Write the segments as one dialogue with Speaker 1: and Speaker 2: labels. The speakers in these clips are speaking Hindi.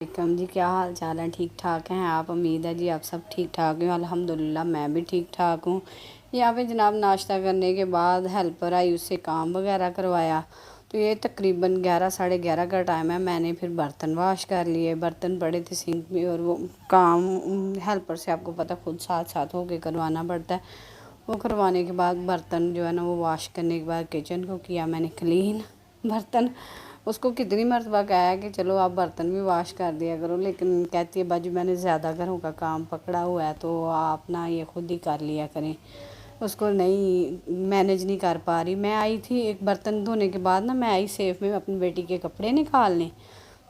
Speaker 1: वेलकम जी। क्या हाल चाल है? ठीक ठाक हैं आप? उम्मीद है जी आप सब ठीक ठाक हैं। अल्हम्दुलिल्लाह मैं भी ठीक ठाक हूँ। यहाँ पे जनाब नाश्ता करने के बाद हेल्पर आई, उससे काम वगैरह करवाया। तो ये तकरीबन 11 साढ़े 11 का टाइम है। मैंने फिर बर्तन वॉश कर लिए। बर्तन पड़े थे सिंक में, और वो काम हेल्पर से आपको पता खुद साथ साथ होके करवाना पड़ता है। वो करवाने के बाद बर्तन जो है ना वो वॉश करने के बाद किचन को किया मैंने क्लीन। बर्तन उसको कितनी मरतबा कहा है कि चलो आप बर्तन भी वॉश कर दिया करो, लेकिन कहती है बाजू मैंने ज़्यादा घरों का काम पकड़ा हुआ है तो आप ना ये खुद ही कर लिया करें। उसको नहीं मैनेज नहीं कर पा रही। मैं आई थी एक बर्तन धोने के बाद ना, मैं आई सेफ में अपनी बेटी के कपड़े निकालने,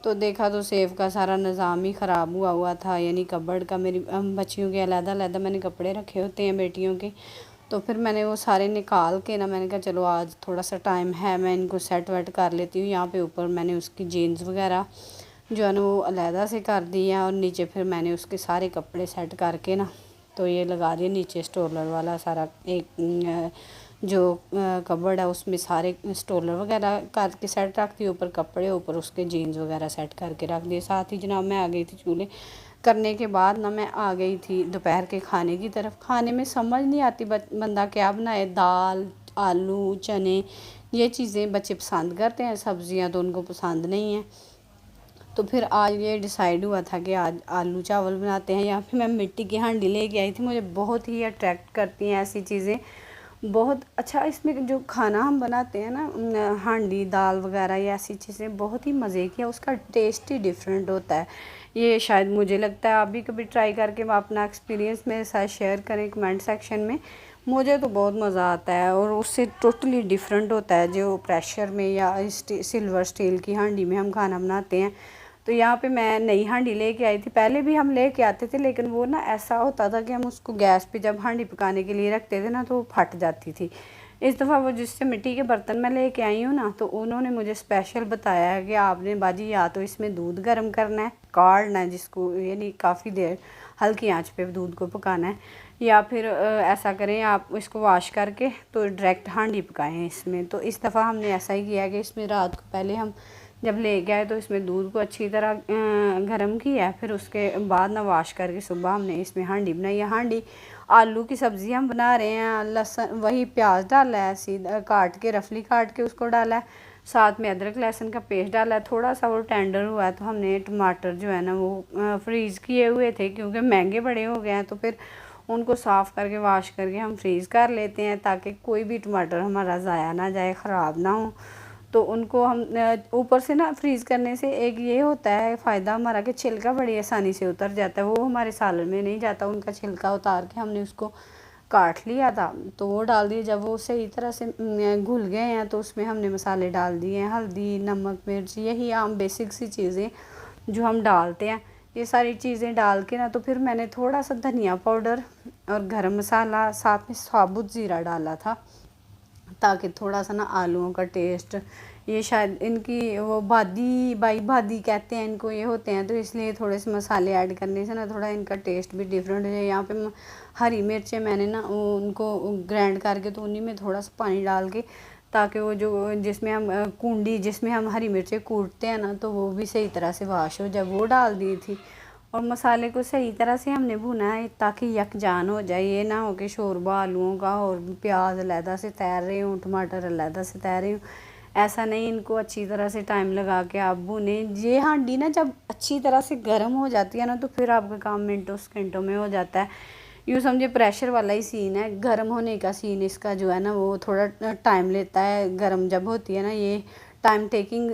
Speaker 1: तो देखा तो सेफ का सारा निज़ाम ही ख़राब हुआ था। यानी कबर्ड का मेरी बच्चियों के अलग-अलग मैंने कपड़े रखे होते हैं बेटियों के। तो फिर मैंने वो सारे निकाल के ना, मैंने कहा चलो आज थोड़ा सा टाइम है, मैं इनको सेट वेट कर लेती हूँ। यहाँ पे ऊपर मैंने उसकी जीन्स वगैरह जो है ना वो अलहदा से कर दी है, और नीचे फिर मैंने उसके सारे कपड़े सेट करके ना तो ये लगा दिए नीचे स्टोलर वाला सारा। एक जो कबर्ड है उसमें सारे स्टोलर वगैरह करके सेट रख दिए, ऊपर कपड़े, ऊपर उसके जीन्स वगैरह सेट करके रख दिए। साथ ही जनाब मैं आ गई थी चूल्हे करने के बाद ना, मैं आ गई थी दोपहर के खाने की तरफ। खाने में समझ नहीं आती बंदा क्या बनाए। दाल, आलू, चने, ये चीज़ें बच्चे पसंद करते हैं, सब्जियां तो उनको पसंद नहीं हैं। तो फिर आज ये डिसाइड हुआ था कि आज आलू चावल बनाते हैं। यहाँ पे मैं मिट्टी की हांडी लेके आई थी। मुझे बहुत ही अट्रैक्ट करती हैं ऐसी चीज़ें, बहुत अच्छा। इसमें जो खाना हम बनाते हैं ना, हांडी दाल वगैरह, ये ऐसी चीज़ें बहुत ही मज़े की है, उसका टेस्ट ही डिफरेंट होता है। ये शायद मुझे लगता है आप भी कभी ट्राई करके अपना एक्सपीरियंस मेरे साथ शेयर करें कमेंट सेक्शन में। मुझे तो बहुत मज़ा आता है, और उससे टोटली डिफरेंट होता है जो प्रेशर में या सिल्वर स्टील की हांडी में हम खाना बनाते हैं। तो यहाँ पे मैं नई हांडी लेके आई थी। पहले भी हम लेके आते थे, लेकिन वो ना ऐसा होता था कि हम उसको गैस पे जब हांडी पकाने के लिए रखते थे ना तो वो फट जाती थी। इस दफ़ा वो जिससे मिट्टी के बर्तन मैं लेके आई हूँ ना, तो उन्होंने मुझे स्पेशल बताया है कि आपने बाजी या तो इसमें दूध गर्म करना है, काढ़ना है जिसको, यानी काफ़ी देर हल्की आंच पे दूध को पकाना है, या फिर ऐसा करें आप इसको वॉश करके तो डायरेक्ट हांडी पकाएं इसमें। तो इस दफ़ा हमने ऐसा ही किया कि इसमें रात को पहले हम जब ले गए तो इसमें दूध को अच्छी तरह गर्म किया, फिर उसके बाद ना वॉश करके सुबह हमने इसमें हांडी बनाई है। हांडी आलू की सब्ज़ी हम बना रहे हैं, लहसुन वही प्याज डाला है, सीधा काट के रफली काट के उसको डाला है, साथ में अदरक लहसुन का पेस्ट डाला है। थोड़ा सा वो टेंडर हुआ है तो हमने टमाटर जो है ना वो फ्रीज़ किए हुए थे, क्योंकि महंगे बड़े हो गए हैं, तो फिर उनको साफ़ करके वॉश करके हम फ्रीज़ कर लेते हैं ताकि कोई भी टमाटर हमारा ज़ाया ना जाए, ख़राब ना हो। तो उनको हम ऊपर से ना फ्रीज़ करने से एक ये होता है फ़ायदा हमारा कि छिलका बड़ी आसानी से उतर जाता है, वो हमारे सालन में नहीं जाता। उनका छिलका उतार के हमने उसको काट लिया था, तो वो डाल दिए। जब वो सही तरह से घुल गए हैं तो उसमें हमने मसाले डाल दिए हैं, हल्दी, नमक, मिर्च, यही आम बेसिक सी चीज़ें जो हम डालते हैं। ये सारी चीज़ें डाल के ना तो फिर मैंने थोड़ा सा धनिया पाउडर और गरम मसाला, साथ में साबुत ज़ीरा डाला था, ताकि थोड़ा सा ना आलूओं का टेस्ट, ये शायद इनकी वो भादी बाई भादी कहते हैं इनको, ये होते हैं, तो इसलिए थोड़े से मसाले ऐड करने से ना थोड़ा इनका टेस्ट भी डिफरेंट हो जाए। यहाँ पे हरी मिर्चें मैंने ना उनको ग्राइंड करके तो उन्हीं में थोड़ा सा पानी डाल के, ताकि वो जो जिसमें हम कूंडी जिसमें हम हरी मिर्चें कूटते हैं ना, तो वो भी सही तरह से वाश हो, जब वो डाल दी थी। और मसाले को सही तरह से हमने भुना है ताकि यकजान हो जाए। ये ना हो कि शोरबा आलूओं का और प्याज अलहदा से तैर रहे हूँ, टमाटर अलहदा से तैर रही हूँ, ऐसा नहीं। इनको अच्छी तरह से टाइम लगा के आप भुने। ये हांडी ना जब अच्छी तरह से गर्म हो जाती है ना, तो फिर आपका काम मिनटों सेकंडों में हो जाता है। यूँ समझे प्रेशर वाला ही सीन है, गर्म होने का सीन इसका जो है ना वो थोड़ा टाइम लेता है। गर्म जब होती है ना, ये टाइम टेकिंग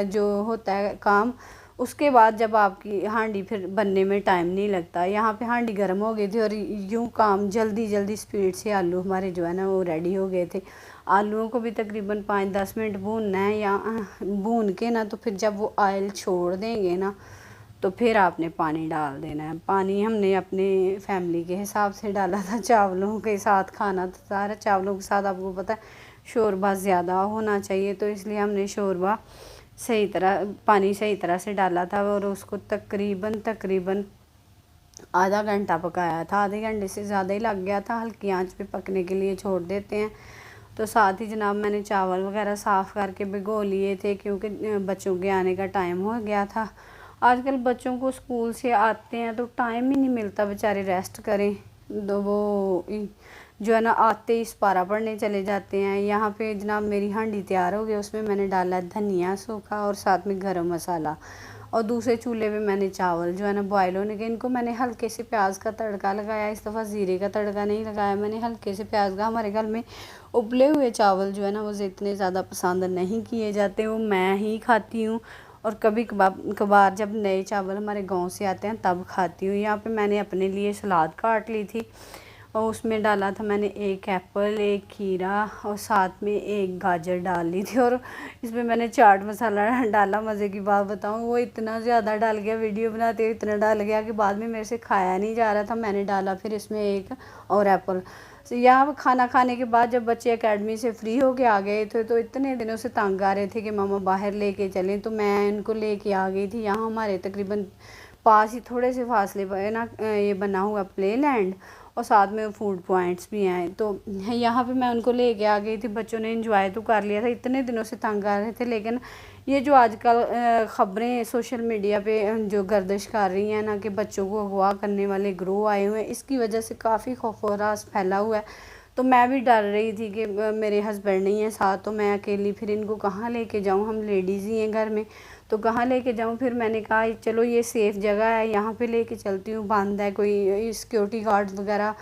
Speaker 1: जो होता है काम, उसके बाद जब आपकी हांडी फिर बनने में टाइम नहीं लगता। यहाँ पे हांडी गर्म हो गई थी और यूँ काम जल्दी जल्दी स्पीड से आलू हमारे जो है ना वो रेडी हो गए थे। आलूओं को भी तकरीबन 5-10 मिनट भूनना है, या भून के ना तो फिर जब वो ऑयल छोड़ देंगे ना, तो फिर आपने पानी डाल देना है। पानी हमने अपने फैमिली के हिसाब से डाला था, चावलों के साथ खाना था सारा। चावलों के साथ आपको पता है शोरबा ज़्यादा होना चाहिए, तो इसलिए हमने शोरबा सही तरह पानी सही तरह से डाला था, और उसको तकरीबन आधा घंटा पकाया था। आधे घंटे से ज़्यादा ही लग गया था, हल्की आंच पे पकने के लिए छोड़ देते हैं। तो साथ ही जनाब मैंने चावल वगैरह साफ़ करके भिगो लिए थे, क्योंकि बच्चों के आने का टाइम हो गया था। आजकल बच्चों को स्कूल से आते हैं तो टाइम ही नहीं मिलता बेचारे रेस्ट करें, तो वो जो है ना आते ही इस्पारा पढ़ने चले जाते हैं। यहाँ पे जनाब मेरी हांडी तैयार हो गई, उसमें मैंने डाला धनिया सूखा और साथ में गरम मसाला, और दूसरे चूल्हे पे मैंने चावल जो है ना बॉयल होने के, इनको मैंने हल्के से प्याज का तड़का लगाया। इस दफ़ा ज़ीरे का तड़का नहीं लगाया मैंने, हल्के से प्याज का। हमारे घर में उबले हुए चावल जो है ना वो इतने ज़्यादा पसंद नहीं किए जाते, वो मैं ही खाती हूँ, और कभी कभार जब नए चावल हमारे गांव से आते हैं तब खाती हूँ। यहाँ पे मैंने अपने लिए सलाद काट ली थी, और उसमें डाला था मैंने एक एप्पल, एक खीरा, और साथ में एक गाजर डाल ली थी, और इसमें मैंने चाट मसाला डाला। मज़े की बात बताऊँ, वो इतना ज़्यादा डाल गया, वीडियो बनाते हुए इतना डाल गया कि बाद में मेरे से खाया नहीं जा रहा था। मैंने डाला फिर इसमें एक और एप्पल। यहाँ खाना खाने के बाद जब बच्चे एकेडमी से फ्री होके आ गए थे तो इतने दिनों से तंग आ रहे थे कि मामा बाहर लेके चलें, तो मैं इनको लेके आ गई थी। यहाँ हमारे तकरीबन पास ही थोड़े से फासले पर है ना ये बना हुआ प्ले लैंड, और साथ में फूड पॉइंट्स भी हैं, तो यहाँ पे मैं उनको लेके आ गई थी। बच्चों ने एंजॉय तो कर लिया था, इतने दिनों से तंग आ रहे थे। लेकिन ये जो आजकल ख़बरें सोशल मीडिया पे जो गर्दिश कर रही हैं ना कि बच्चों को अगवा करने वाले ग्रोह आए हुए हैं, इसकी वजह से काफ़ी खौफ व हरास फैला हुआ है। तो मैं भी डर रही थी कि मेरे हस्बैंड नहीं है साथ, तो मैं अकेली फिर इनको कहाँ लेके जाऊँ, हम लेडीज़ ही हैं घर में, तो कहाँ लेके जाऊँ। फिर मैंने कहा चलो ये सेफ़ जगह है, यहाँ पे लेके चलती हूँ, बंद है, कोई सिक्योरिटी गार्ड्स वगैरह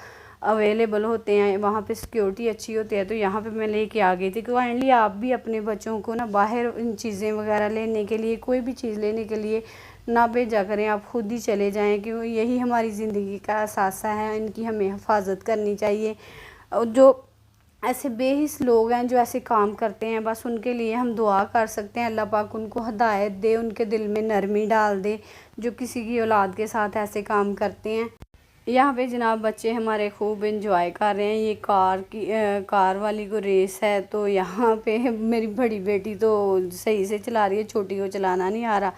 Speaker 1: अवेलेबल होते हैं, वहाँ पे सिक्योरिटी अच्छी होती है, तो यहाँ पे मैं लेके आ गई थी। काइंडली आप भी अपने बच्चों को ना बाहर इन चीज़ें वगैरह लेने के लिए, कोई भी चीज़ लेने के लिए ना भेजा करें, आप खुद ही चले जाएं, क्योंकि यही हमारी ज़िंदगी का असासा है, इनकी हमें हिफाजत करनी चाहिए। और जो ऐसे बेहिस लोग हैं जो ऐसे काम करते हैं, बस उनके लिए हम दुआ कर सकते हैं, अल्लाह पाक उनको हदायत दे, उनके दिल में नरमी डाल दे, जो किसी की औलाद के साथ ऐसे काम करते हैं। यहाँ पे जनाब बच्चे हमारे खूब इंजॉय कर रहे हैं। ये कार वाली को रेस है, तो यहाँ पे मेरी बड़ी बेटी तो सही से चला रही है, छोटी को चलाना नहीं आ रहा।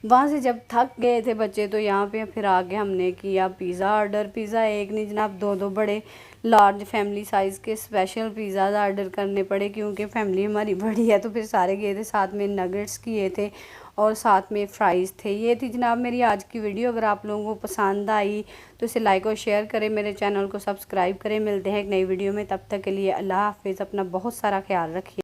Speaker 1: वहाँ से जब थक गए थे बच्चे तो यहाँ पे फिर आगे हमने किया पिज़्ज़ा ऑर्डर। पिज़्ज़ा एक नहीं जनाब दो दो बड़े लार्ज फैमिली साइज़ के स्पेशल पिज़्ज़ा ऑर्डर करने पड़े, क्योंकि फैमिली हमारी बड़ी है, तो फिर सारे गए थे। साथ में नगेट्स किए थे और साथ में फ़्राइज़ थे। ये थी जनाब मेरी आज की वीडियो। अगर आप लोगों को पसंद आई तो इसे लाइक और शेयर करें, मेरे चैनल को सब्सक्राइब करें। मिलते हैं एक नई वीडियो में, तब तक के लिए अल्लाह हाफ़िज़। अपना बहुत सारा ख्याल रखिए।